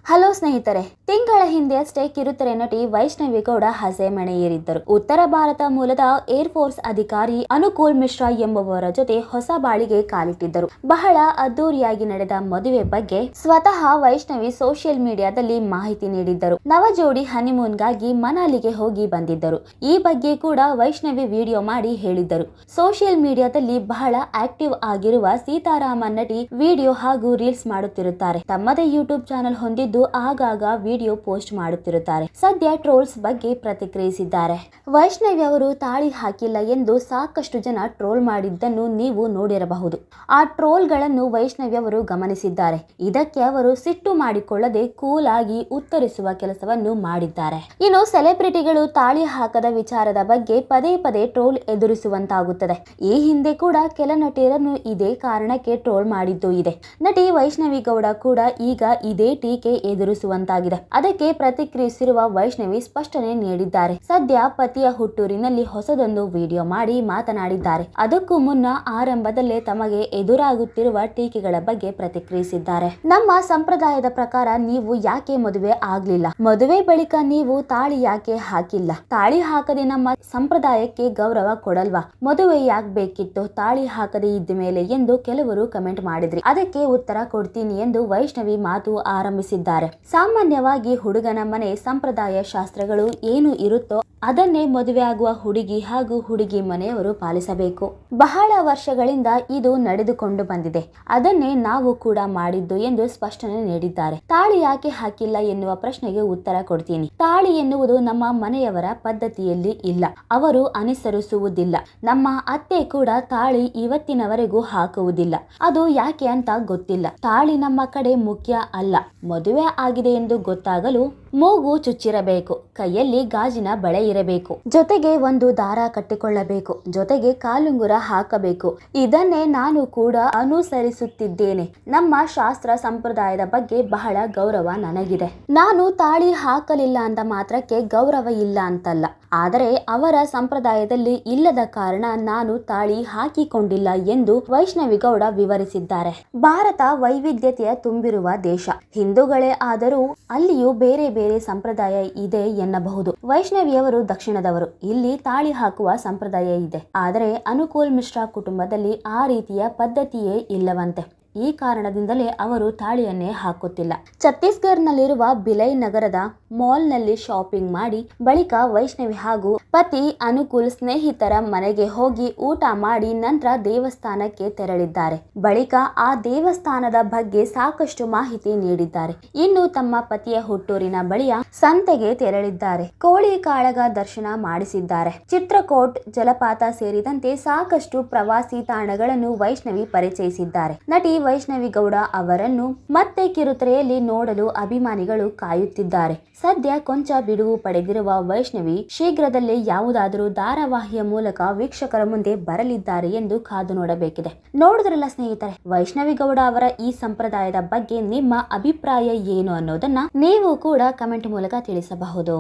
Hello ಸ್ನೇಹಿತರೆ, ತಿಂಗಳ ಹಿಂದೆಯಷ್ಟೇ ಕಿರುತೆರೆ ನಟಿ ವೈಷ್ಣವಿ ಗೌಡ ಹಸೆಮಣೆ ಏರಿದ್ದರು. ಉತ್ತರ ಭಾರತ ಮೂಲದ ಏರ್ ಫೋರ್ಸ್ ಅಧಿಕಾರಿ ಅನುಕೂಲ್ ಮಿಶ್ರಾ ಎಂಬುವವರ ಜೊತೆ ಹೊಸ ಬಾಳಿಗೆ ಕಾಲಿಟ್ಟಿದ್ದರು. ಬಹಳ ಅದ್ದೂರಿಯಾಗಿ ನಡೆದ ಮದುವೆ ಬಗ್ಗೆ ಸ್ವತಃ ವೈಷ್ಣವಿ ಸೋಷಿಯಲ್ ಮೀಡಿಯಾದಲ್ಲಿ ಮಾಹಿತಿ ನೀಡಿದ್ದರು. ನವ ಜೋಡಿ ಹನಿಮೂನ್ಗಾಗಿ ಮನಾಲಿಗೆ ಹೋಗಿ ಬಂದಿದ್ದರು. ಈ ಬಗ್ಗೆ ಕೂಡ ವೈಷ್ಣವಿ ವಿಡಿಯೋ ಮಾಡಿ ಹೇಳಿದ್ದರು. ಸೋಷಿಯಲ್ ಮೀಡಿಯಾದಲ್ಲಿ ಬಹಳ ಆಕ್ಟಿವ್ ಆಗಿರುವ ಸೀತಾರಾಮನ್ ನಟಿ ವಿಡಿಯೋ ಹಾಗೂ ರೀಲ್ಸ್ ಮಾಡುತ್ತಿರುತ್ತಾರೆ. ತಮ್ಮದೇ ಯೂಟ್ಯೂಬ್ ಚಾನೆಲ್ ಹೊಂದಿದ್ದು ಆಗಾಗ ವಿಡಿಯೋ ಪೋಸ್ಟ್ ಮಾಡುತ್ತಿರುತ್ತಾರೆ. ಸದ್ಯ ಟ್ರೋಲ್ಸ್ ಬಗ್ಗೆ ಪ್ರತಿಕ್ರಿಯಿಸಿದ್ದಾರೆ. ವೈಷ್ಣವಿ ಅವರು ತಾಳಿ ಹಾಕಿಲ್ಲ ಎಂದು ಸಾಕಷ್ಟು ಜನ ಟ್ರೋಲ್ ಮಾಡಿದ್ದನ್ನು ನೀವು ನೋಡಿರಬಹುದು. ಆ ಟ್ರೋಲ್ಗಳನ್ನು ವೈಷ್ಣವಿ ಅವರು ಗಮನಿಸಿದ್ದಾರೆ. ಇದಕ್ಕೆ ಅವರು ಸಿಟ್ಟು ಮಾಡಿಕೊಳ್ಳದೆ ಕೂಲ್ ಆಗಿ ಉತ್ತರಿಸುವ ಕೆಲಸವನ್ನು ಮಾಡಿದ್ದಾರೆ. ಇನ್ನು ಸೆಲೆಬ್ರಿಟಿಗಳು ತಾಳಿ ಹಾಕದ ವಿಚಾರದ ಬಗ್ಗೆ ಪದೇ ಪದೇ ಟ್ರೋಲ್ ಎದುರಿಸುವಂತಾಗುತ್ತದೆ. ಈ ಹಿಂದೆ ಕೂಡ ಕೆಲ ನಟಿಯರನ್ನು ಇದೇ ಕಾರಣಕ್ಕೆ ಟ್ರೋಲ್ ಮಾಡಿದ್ದು ಇದೆ. ನಟಿ ವೈಷ್ಣವಿ ಗೌಡ ಕೂಡ ಈಗ ಇದೇ ಟೀಕೆ ಎದುರಿಸುವಂತಾಗಿದೆ. ಅದಕ್ಕೆ ಪ್ರತಿಕ್ರಿಯಿಸಿರುವ ವೈಷ್ಣವಿ ಸ್ಪಷ್ಟನೆ ನೀಡಿದ್ದಾರೆ. ಸದ್ಯ ಪತಿಯ ಹುಟ್ಟೂರಿನಲ್ಲಿ ಹೊಸದೊಂದು ವಿಡಿಯೋ ಮಾಡಿ ಮಾತನಾಡಿದ್ದಾರೆ. ಅದಕ್ಕೂ ಮುನ್ನ ಆರಂಭದಲ್ಲೇ ತಮಗೆ ಎದುರಾಗುತ್ತಿರುವ ಟೀಕೆಗಳ ಬಗ್ಗೆ ಪ್ರತಿಕ್ರಿಯಿಸಿದ್ದಾರೆ. ನಮ್ಮ ಸಂಪ್ರದಾಯದ ಪ್ರಕಾರ ನೀವು ಯಾಕೆ ಮದುವೆ ಆಗ್ಲಿಲ್ಲ? ಮದುವೆ ಬಳಿಕ ನೀವು ತಾಳಿ ಯಾಕೆ ಹಾಕಿಲ್ಲ? ತಾಳಿ ಹಾಕದೆ ನಮ್ಮ ಸಂಪ್ರದಾಯಕ್ಕೆ ಗೌರವ ಕೊಡಲ್ವಾ? ಮದುವೆ ಯಾಕೆ ಬೇಕಿತ್ತು ತಾಳಿ ಹಾಕದೆ ಇದ್ದ ಮೇಲೆ ಎಂದು ಕೆಲವರು ಕಮೆಂಟ್ ಮಾಡಿದ್ರಿ. ಅದಕ್ಕೆ ಉತ್ತರ ಕೊಡ್ತೀನಿ ಎಂದು ವೈಷ್ಣವಿ ಮಾತು ಆರಂಭಿಸಿದ್ದಾರೆ. ಸಾಮಾನ್ಯವಾಗಿ ಹುಡುಗನ ಮನೆ ಸಂಪ್ರದಾಯ ಶಾಸ್ತ್ರಗಳು ಏನು ಇರುತ್ತೋ ಅದನ್ನೇ ಮದುವೆ ಆಗುವ ಹುಡುಗಿ ಹಾಗೂ ಹುಡುಗಿ ಮನೆಯವರು ಪಾಲಿಸಬೇಕು. ಬಹಳ ವರ್ಷಗಳಿಂದ ಇದು ನಡೆದುಕೊಂಡು ಬಂದಿದೆ. ಅದನ್ನೇ ನಾವು ಕೂಡ ಮಾಡಿದ್ದು ಎಂದು ಸ್ಪಷ್ಟನೆ ನೀಡಿದ್ದಾರೆ. ತಾಳಿ ಯಾಕೆ ಹಾಕಿಲ್ಲ ಎನ್ನುವ ಪ್ರಶ್ನೆಗೆ ಉತ್ತರ ಕೊಡ್ತೀನಿ. ತಾಳಿ ಎನ್ನುವುದು ನಮ್ಮ ಮನೆಯವರ ಪದ್ಧತಿಯಲ್ಲಿ ಇಲ್ಲ, ಅವರು ಅನುಸರಿಸುವುದಿಲ್ಲ. ನಮ್ಮ ಅತ್ತೆ ಕೂಡ ತಾಳಿ ಇವತ್ತಿನವರೆಗೂ ಹಾಕುವುದಿಲ್ಲ. ಅದು ಯಾಕೆ ಅಂತ ಗೊತ್ತಿಲ್ಲ. ತಾಳಿ ನಮ್ಮ ಕಡೆ ಮುಖ್ಯ ಅಲ್ಲ. ಮದುವೆ ಆಗಿದೆ ಎಂದು ಗೊತ್ತಾಗಲು ಮೂಗು ಚುಚ್ಚಿರಬೇಕು, ಕೈಯಲ್ಲಿ ಗಾಜಿನ ಬಳೆ ಇರಬೇಕು, ಜೊತೆಗೆ ಒಂದು ದಾರ ಕಟ್ಟಿಕೊಳ್ಳಬೇಕು, ಜೊತೆಗೆ ಕಾಲುಂಗುರ ಹಾಕಬೇಕು. ಇದನ್ನೇ ನಾನು ಕೂಡ ಅನುಸರಿಸುತ್ತಿದ್ದೇನೆ. ನಮ್ಮ ಶಾಸ್ತ್ರ ಸಂಪ್ರದಾಯದ ಬಗ್ಗೆ ಬಹಳ ಗೌರವ ನನಗಿದೆ. ನಾನು ತಾಳಿ ಹಾಕಲಿಲ್ಲ ಅಂದ ಮಾತ್ರಕ್ಕೆ ಗೌರವ ಇಲ್ಲ ಅಂತಲ್ಲ. ಆದರೆ ಅವರ ಸಂಪ್ರದಾಯದಲ್ಲಿ ಇಲ್ಲದ ಕಾರಣ ನಾನು ತಾಳಿ ಹಾಕಿಕೊಂಡಿಲ್ಲ ಎಂದು ವೈಷ್ಣವಿ ಗೌಡ ವಿವರಿಸಿದ್ದಾರೆ. ಭಾರತ ವೈವಿಧ್ಯತೆಯ ತುಂಬಿರುವ ದೇಶ. ಹಿಂದೂಗಳೇ ಆದರೂ ಅಲ್ಲಿಯೂ ಬೇರೆ ಬೇರೆ ಸಂಪ್ರದಾಯ ಇದೆ ಎನ್ನಬಹುದು. ವೈಷ್ಣವಿಯವರು ದಕ್ಷಿಣದವರು. ಇಲ್ಲಿ ತಾಳಿ ಹಾಕುವ ಸಂಪ್ರದಾಯ ಇದೆ. ಆದರೆ ಅನುಕೂಲ್ ಮಿಶ್ರಾ ಕುಟುಂಬದಲ್ಲಿ ಆ ರೀತಿಯ ಪದ್ಧತಿಯೇ ಇಲ್ಲವಂತೆ. ಈ ಕಾರಣದಿಂದಲೇ ಅವರು ತಾಳಿಯನ್ನೇ ಹಾಕುತ್ತಿಲ್ಲ. ಛತ್ತೀಸ್ಗಢ್ನಲ್ಲಿರುವ ಬಿಲೈ ನಗರದ ಮಾಲ್ನಲ್ಲಿ ಶಾಪಿಂಗ್ ಮಾಡಿ ಬಳಿಕ ವೈಷ್ಣವಿ ಹಾಗೂ ಪತಿ ಅನುಕೂಲ್ ಸ್ನೇಹಿತರ ಮನೆಗೆ ಹೋಗಿ ಊಟ ಮಾಡಿ ನಂತರ ದೇವಸ್ಥಾನಕ್ಕೆ ತೆರಳಿದ್ದಾರೆ. ಬಳಿಕ ಆ ದೇವಸ್ಥಾನದ ಬಗ್ಗೆ ಸಾಕಷ್ಟು ಮಾಹಿತಿ ನೀಡಿದ್ದಾರೆ. ಇನ್ನು ತಮ್ಮ ಪತಿಯ ಹುಟ್ಟೂರಿನ ಬಳಿಯ ಸಂತೆಗೆ ತೆರಳಿದ್ದಾರೆ. ಕೋಳಿ ಕಾಳಗ ದರ್ಶನ ಮಾಡಿಸಿದ್ದಾರೆ. ಚಿತ್ರಕೋಟ್ ಜಲಪಾತ ಸೇರಿದಂತೆ ಸಾಕಷ್ಟು ಪ್ರವಾಸಿ ತಾಣಗಳನ್ನು ವೈಷ್ಣವಿ ಪರಿಚಯಿಸಿದ್ದಾರೆ. ನಟಿ ವೈಷ್ಣವಿ ಗೌಡ ಅವರನ್ನು ಮತ್ತೆ ಕಿರುತೆರೆಯಲ್ಲಿ ನೋಡಲು ಅಭಿಮಾನಿಗಳು ಕಾಯುತ್ತಿದ್ದಾರೆ. ಸದ್ಯ ಕೊಂಚ ಬಿಡುವು ಪಡೆದಿರುವ ವೈಷ್ಣವಿ ಶೀಘ್ರದಲ್ಲೇ ಯಾವುದಾದರೂ ಧಾರಾವಾಹಿಯ ಮೂಲಕ ವೀಕ್ಷಕರ ಮುಂದೆ ಬರಲಿದ್ದಾರೆ ಎಂದು ಕಾದು ನೋಡಬೇಕಿದೆ. ನೋಡಿದ್ರಲ್ಲ ಸ್ನೇಹಿತರೆ, ವೈಷ್ಣವಿ ಗೌಡ ಅವರ ಈ ಸಂಪ್ರದಾಯದ ಬಗ್ಗೆ ನಿಮ್ಮ ಅಭಿಪ್ರಾಯ ಏನು ಅನ್ನೋದನ್ನ ನೀವು ಕೂಡ ಕಮೆಂಟ್ ಮೂಲಕ ತಿಳಿಸಬಹುದು.